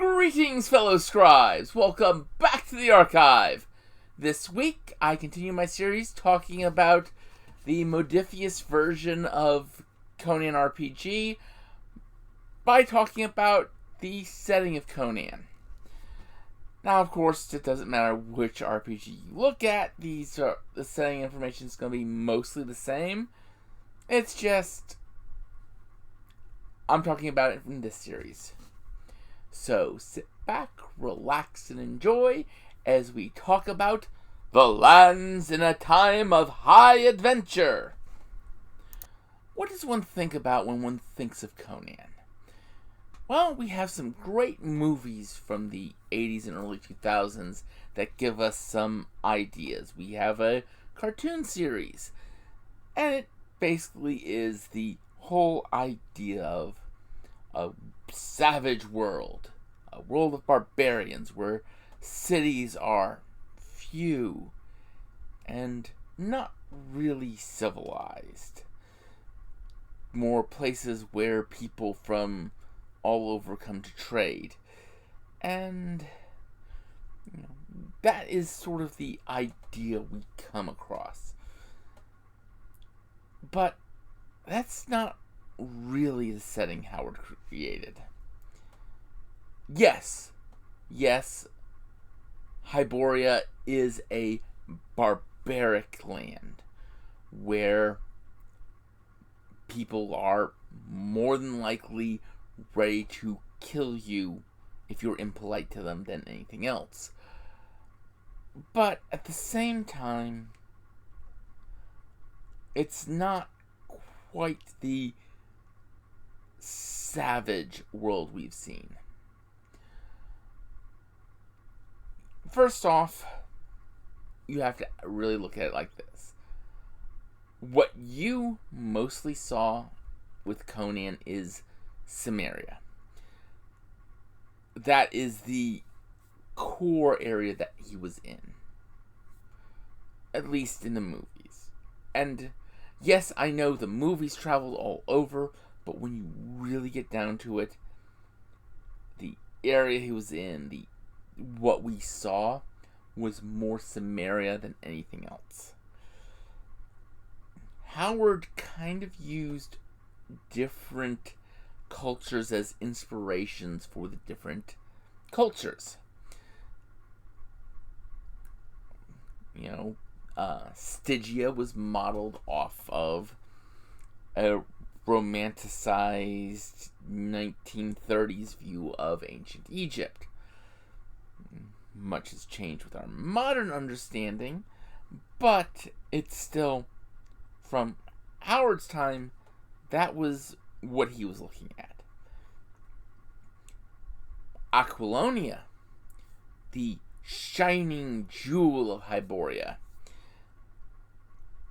Greetings, fellow scribes! Welcome back to the archive! This week, I continue my series talking about the modifius version of Conan RPG by talking about the setting of Conan. Now, of course, it doesn't matter which RPG you look at, the setting information is going to be mostly the same. It's just, I'm talking about it in this series. So sit back, relax, and enjoy as we talk about the lands in a time of high adventure. What does one think about when one thinks of Conan? Well, we have some great movies from the 80s and early 2000s that give us some ideas. We have a cartoon series, and it basically is the whole idea of a savage world, a world of barbarians where cities are few and not really civilized. More places where people from all over come to trade. And that is sort of the idea we come across. But that's not really the setting Howard created. Yes, Hyboria is a barbaric land where people are more than likely ready to kill you if you're impolite to them than anything else. But at the same time, it's not quite the savage world we've seen. First off, you have to really look at it like this. What you mostly saw with Conan is Cimmeria. That is the core area that he was in. At least in the movies. And yes, I know the movies traveled all over, but when you really get down to it, the area he was in, what we saw, was more Cimmeria than anything else. Howard kind of used different cultures as inspirations for the different cultures. Stygia was modeled off of a romanticized 1930s view of ancient Egypt. Much has changed with our modern understanding, but it's still, from Howard's time, that was what he was looking at. Aquilonia, the shining jewel of Hyboria,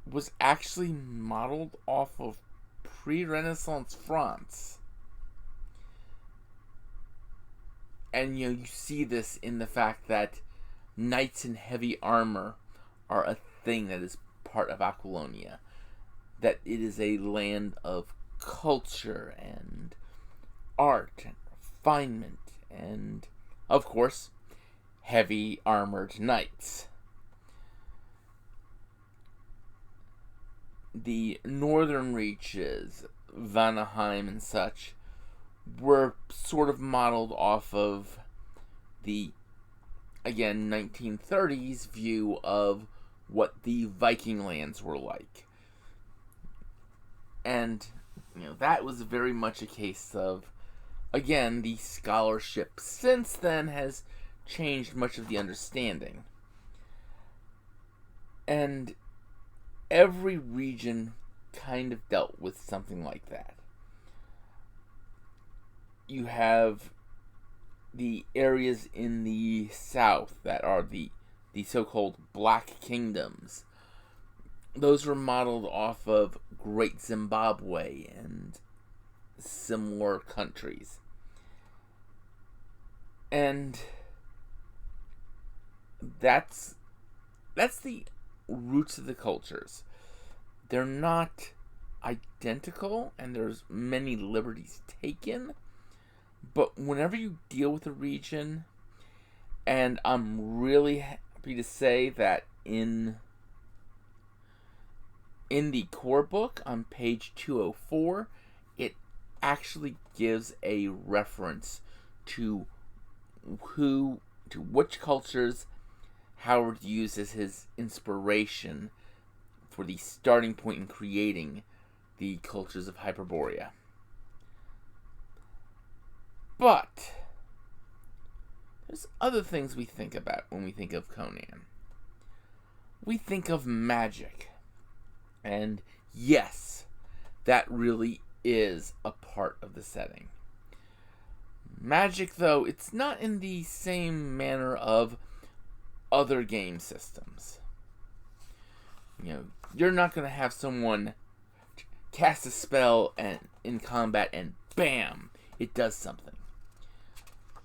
was actually modeled off of pre-Renaissance France. And you see this in the fact that knights in heavy armor are a thing that is part of Aquilonia. That it is a land of culture and art and refinement and, of course, heavy armored knights. The northern reaches, Vanaheim and such, were sort of modeled off of the, again, 1930s view of what the Viking lands were like. And, that was very much a case of, again, the scholarship since then has changed much of the understanding. And every region kind of dealt with something like that. You have the areas in the south that are the so-called Black Kingdoms. Those were modeled off of Great Zimbabwe and similar countries. And that's the roots of the cultures. They're not identical, and there's many liberties taken, But whenever you deal with a region, and I'm really happy to say that in the core book on page 204, it actually gives a reference to which cultures Howard used as his inspiration for the starting point in creating the cultures of Hyboria. But there's other things we think about when we think of Conan. We think of magic. And yes, that really is a part of the setting. Magic, though, it's not in the same manner of other game systems. You're not going to have someone cast a spell and in combat and bam, it does something.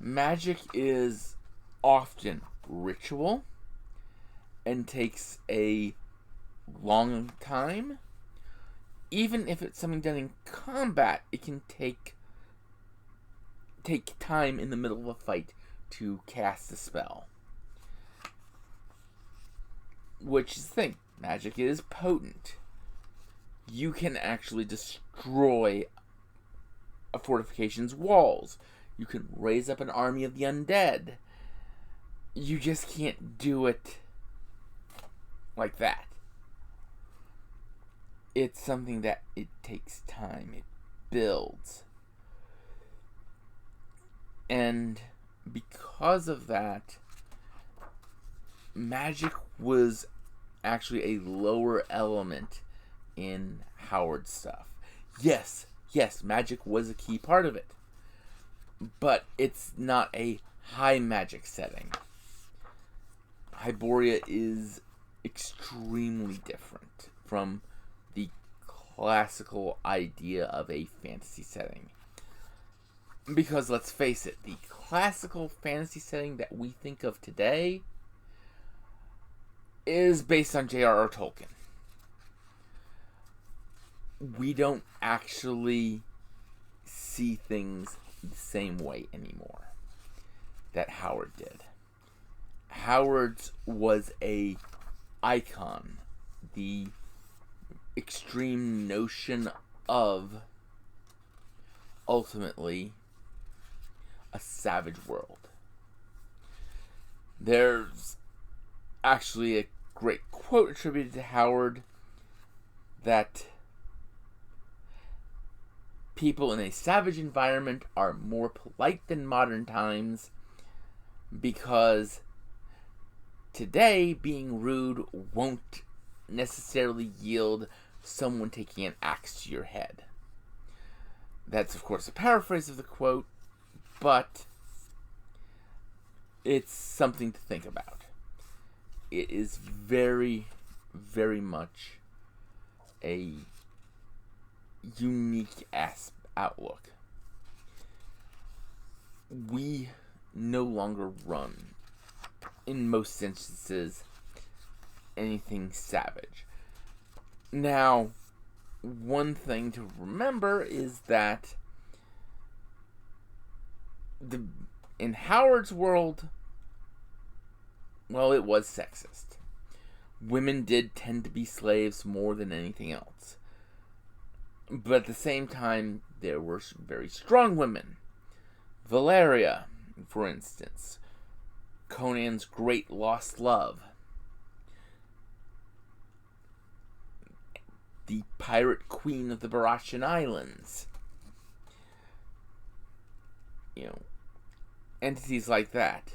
Magic is often ritual and takes a long time. Even if it's something done in combat, it can take time in the middle of a fight to cast a spell. Which is the thing. Magic is potent. You can actually destroy a fortification's walls. You can raise up an army of the undead. You just can't do it like that. It's something that it takes time. It builds. And because of that, magic was actually a lower element in Howard's stuff. Yes, magic was a key part of it. But it's not a high magic setting. Hyboria is extremely different from the classical idea of a fantasy setting. Because let's face it, the classical fantasy setting that we think of today is based on J.R.R. Tolkien. We don't actually see things the same way anymore that Howard did. Howard's was a icon, the extreme notion of ultimately a savage world. There's actually a great quote attributed to Howard that people in a savage environment are more polite than modern times because today being rude won't necessarily yield someone taking an axe to your head. That's, of course, a paraphrase of the quote, but it's something to think about. It is very, very much a unique outlook. We no longer run, in most instances, anything savage. Now, one thing to remember is that in Howard's world, well, it was sexist. Women did tend to be slaves more than anything else. But at the same time, there were very strong women. Valeria, for instance. Conan's great lost love. The pirate queen of the Barashan Islands. Entities like that.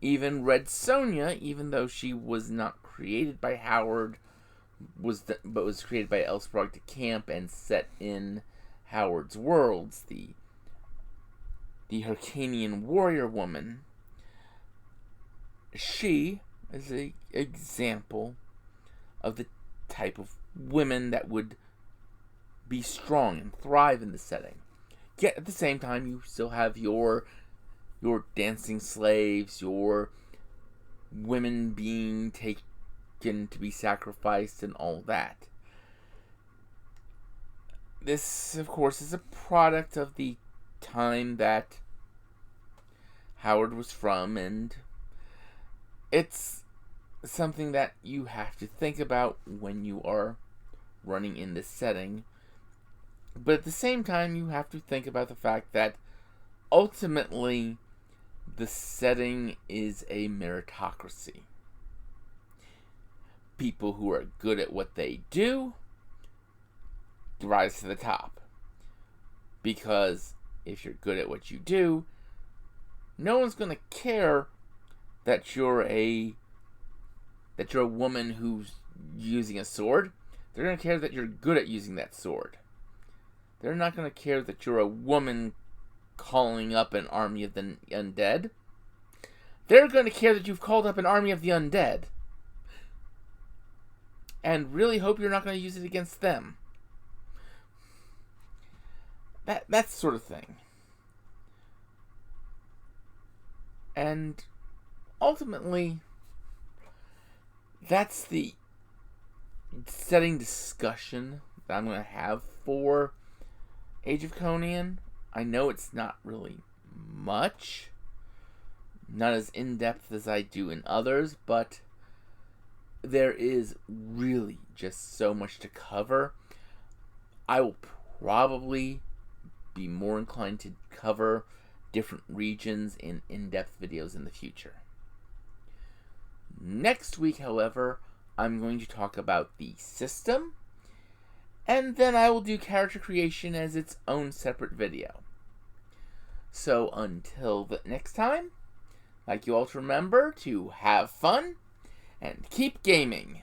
Even Red Sonja, even though she was not created by Howard, but was created by Elsbrog de Camp and set in Howard's worlds, the Hyrcanian warrior woman. She is an example of the type of women that would be strong and thrive in the setting. Yet at the same time, you still have your dancing slaves, your women being taken to be sacrificed, and all that. This, of course, is a product of the time that Howard was from, and it's something that you have to think about when you are running in this setting. But at the same time, you have to think about the fact that ultimately the setting is a meritocracy. People who are good at what they do rise to the top. Because if you're good at what you do, no one's going to care that you're a woman who's using a sword. They're going to care that you're good at using that sword. They're not going to care that you're a woman calling up an army of the undead. They're going to care that you've called up an army of the undead. And really hope you're not going to use it against them. That sort of thing. And ultimately, that's the setting discussion that I'm going to have for Age of Conan. I know it's not really much, not as in-depth as I do in others, but there is really just so much to cover. I will probably be more inclined to cover different regions in in-depth videos in the future. Next week, however, I'm going to talk about the system, and then I will do character creation as its own separate video. So until the next time, I'd like you all to remember to have fun and keep gaming.